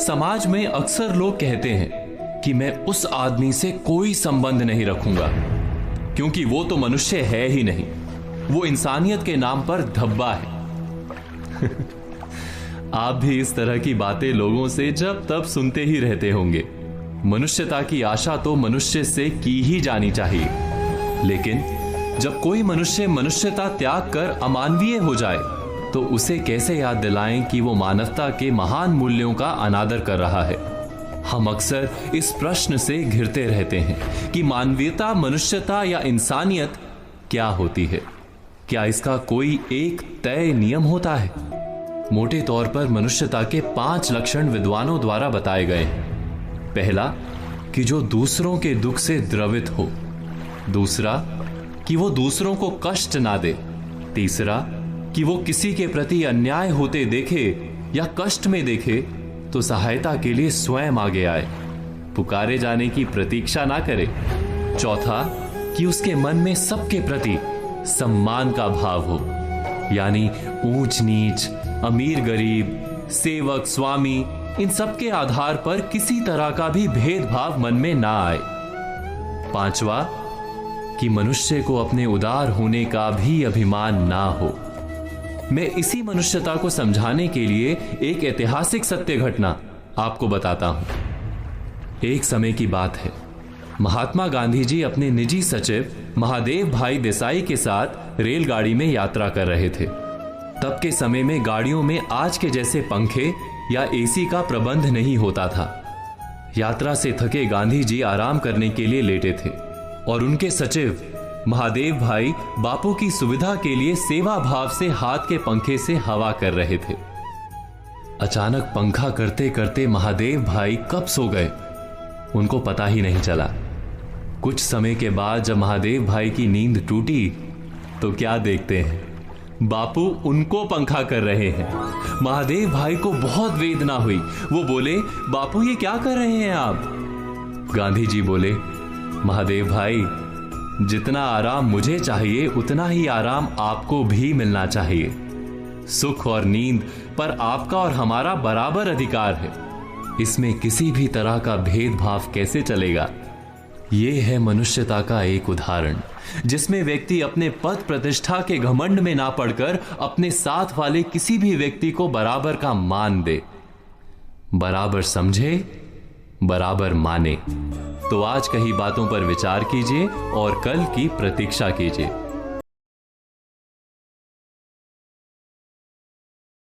समाज में अक्सर लोग कहते हैं कि मैं उस आदमी से कोई संबंध नहीं रखूंगा क्योंकि वो तो मनुष्य है ही नहीं, वो इंसानियत के नाम पर धब्बा है। आप भी इस तरह की बातें लोगों से जब तब सुनते ही रहते होंगे। मनुष्यता की आशा तो मनुष्य से की ही जानी चाहिए, लेकिन जब कोई मनुष्य मनुष्यता त्याग कर अमानवीय हो जाए तो उसे कैसे याद दिलाएं कि वो मानवता के महान मूल्यों का अनादर कर रहा है। हम अक्सर इस प्रश्न से घिरते रहते हैं कि मानवीयता, मनुष्यता या इंसानियत क्या होती है। क्या इसका कोई एक तय नियम होता है? मोटे तौर पर मनुष्यता के 5 लक्षण विद्वानों द्वारा बताए गए हैं। पहला, कि जो दूसरों के दुख से द्रवित हो। दूसरा, कि वो दूसरों को कष्ट ना दे। तीसरा, कि वो किसी के प्रति अन्याय होते देखे या कष्ट में देखे तो सहायता के लिए स्वयं आगे आए, पुकारे जाने की प्रतीक्षा ना करे। चौथा, कि उसके मन में सबके प्रति सम्मान का भाव हो, यानी ऊंच नीच, अमीर गरीब, सेवक स्वामी, इन सब के आधार पर किसी तरह का भी भेदभाव मन में ना आए। पांचवा, कि मनुष्य को अपने उदार होने का भी अभिमान ना हो। मैं इसी मनुष्यता को समझाने के लिए एक ऐतिहासिक सत्य घटना आपको बताता हूं। एक समय की बात है, महात्मा गांधी जी अपने निजी सचिव महादेव भाई देसाई के साथ रेलगाड़ी में यात्रा कर रहे थे। तब के समय में गाड़ियों में आज के जैसे पंखे या एसी का प्रबंध नहीं होता था। यात्रा से थके गांधी जी आराम करने के लिए लेटे थे और उनके सचिव महादेव भाई बापू की सुविधा के लिए सेवा भाव से हाथ के पंखे से हवा कर रहे थे। अचानक पंखा करते करते महादेव भाई कब सो गए उनको पता ही नहीं चला। कुछ समय के बाद जब महादेव भाई की नींद टूटी तो क्या देखते हैं, बापू उनको पंखा कर रहे हैं। महादेव भाई को बहुत वेदना हुई। वो बोले, बापू ये क्या कर रहे हैं आप? गांधी जी बोले, महादेव भाई, जितना आराम मुझे चाहिए उतना ही आराम आपको भी मिलना चाहिए। सुख और नींद पर आपका और हमारा बराबर अधिकार है। इसमें किसी भी तरह का भेदभाव कैसे चलेगा? यह है मनुष्यता का एक उदाहरण, जिसमें व्यक्ति अपने पद प्रतिष्ठा के घमंड में ना पड़कर अपने साथ वाले किसी भी व्यक्ति को बराबर का मान दे, बराबर समझे, बराबर माने। तो आज कही बातों पर विचार कीजिए और कल की प्रतीक्षा कीजिए।